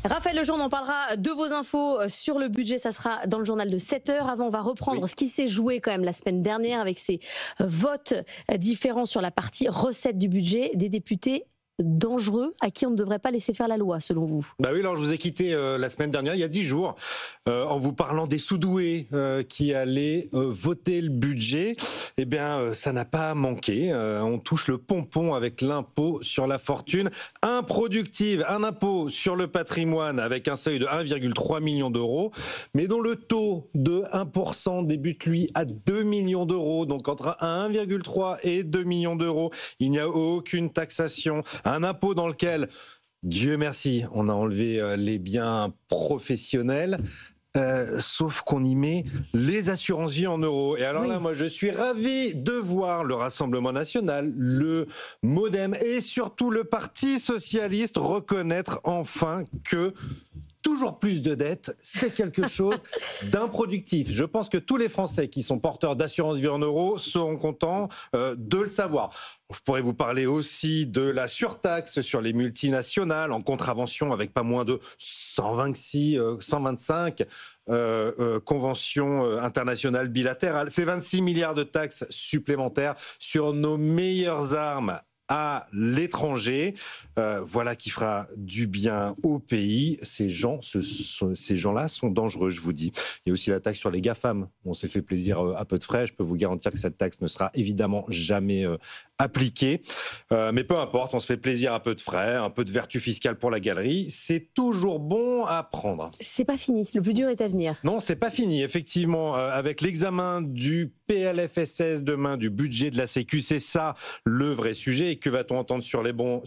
Raphaël Lejeune, on en parlera de vos infos sur le budget, ça sera dans le journal de 7h. Avant, on va reprendre ce qui s'est joué quand même la semaine dernière avec ces votes différents sur la partie recettes du budget des députés dangereux à qui on ne devrait pas laisser faire la loi, selon vous. Bah oui, alors je vous ai quitté la semaine dernière, il y a 10 jours, en vous parlant des sous-doués qui allaient voter le budget. Eh bien, ça n'a pas manqué. On touche le pompon avec l'impôt sur la fortune improductive, un impôt sur le patrimoine avec un seuil de 1,3 million d'euros, mais dont le taux de 1% débute, lui, à 2 millions d'euros. Donc, entre 1,3 et 2 millions d'euros, il n'y a aucune taxation. Un impôt dans lequel, Dieu merci, on a enlevé les biens professionnels, sauf qu'on y met les assurances-vie en euros. Et alors là, moi, je suis ravi de voir le Rassemblement national, le MoDem et surtout le Parti socialiste reconnaître enfin que toujours plus de dettes, c'est quelque chose d'improductif. Je pense que tous les Français qui sont porteurs d'assurance vie en euros seront contents de le savoir. Je pourrais vous parler aussi de la surtaxe sur les multinationales en contravention avec pas moins de 125 conventions internationales bilatérales. C'est 26 milliards de taxes supplémentaires sur nos meilleures armes à l'étranger. Voilà qui fera du bien au pays. Ces gens-là sont dangereux, je vous dis. Il y a aussi la taxe sur les GAFAM. On s'est fait plaisir à peu de frais. Je peux vous garantir que cette taxe ne sera évidemment jamais appliquée. Mais peu importe, on se fait plaisir à peu de frais, un peu de vertu fiscale pour la galerie. C'est toujours bon à prendre. C'est pas fini. Le plus dur est à venir. Non, c'est pas fini. Effectivement, avec l'examen du PLFSS demain, du budget de la Sécu, c'est ça le vrai sujet. Et que va-t-on entendre sur les bancs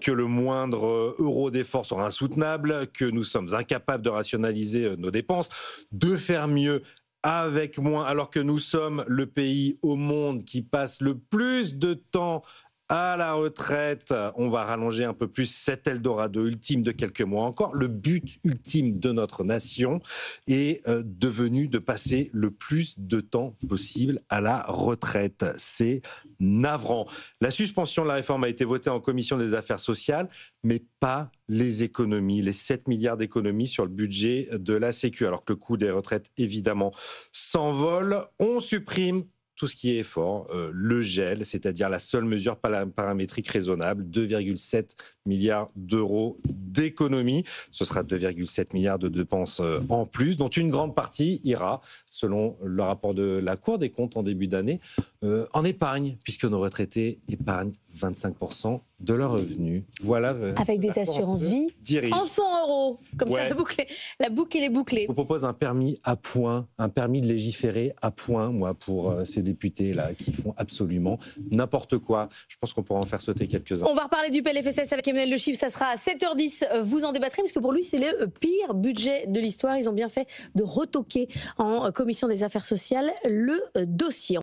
que le moindre euro d'effort sera insoutenable, que nous sommes incapables de rationaliser nos dépenses, de faire mieux avec moins, alors que nous sommes le pays au monde qui passe le plus de temps à la retraite. On va rallonger un peu plus cet Eldorado ultime de quelques mois encore. Le but ultime de notre nation est devenu de passer le plus de temps possible à la retraite. C'est navrant. La suspension de la réforme a été votée en commission des affaires sociales, mais pas les économies, les 7 milliards d'économies sur le budget de la Sécu. Alors que le coût des retraites, évidemment, s'envole. On supprime tout ce qui est effort, le gel, c'est-à-dire la seule mesure paramétrique raisonnable, 2,7 milliards d'euros d'économie. Ce sera 2,7 milliards de dépenses en plus, dont une grande partie ira, selon le rapport de la Cour des comptes en début d'année, en épargne, puisque nos retraités épargnent 25% de leurs revenus. Voilà. Avec des assurances-vie en 100 euros. Comme ça, la boucle est bouclée. Je vous propose un permis à point, un permis de légiférer à point, moi, pour ces députés-là qui font absolument n'importe quoi. Je pense qu'on pourra en faire sauter quelques-uns. On va reparler du PLFSS avec Emmanuel Le Chiffre. Ça sera à 7h10. Vous en débattrez, parce que pour lui, c'est le pire budget de l'histoire. Ils ont bien fait de retoquer en commission des affaires sociales le dossier.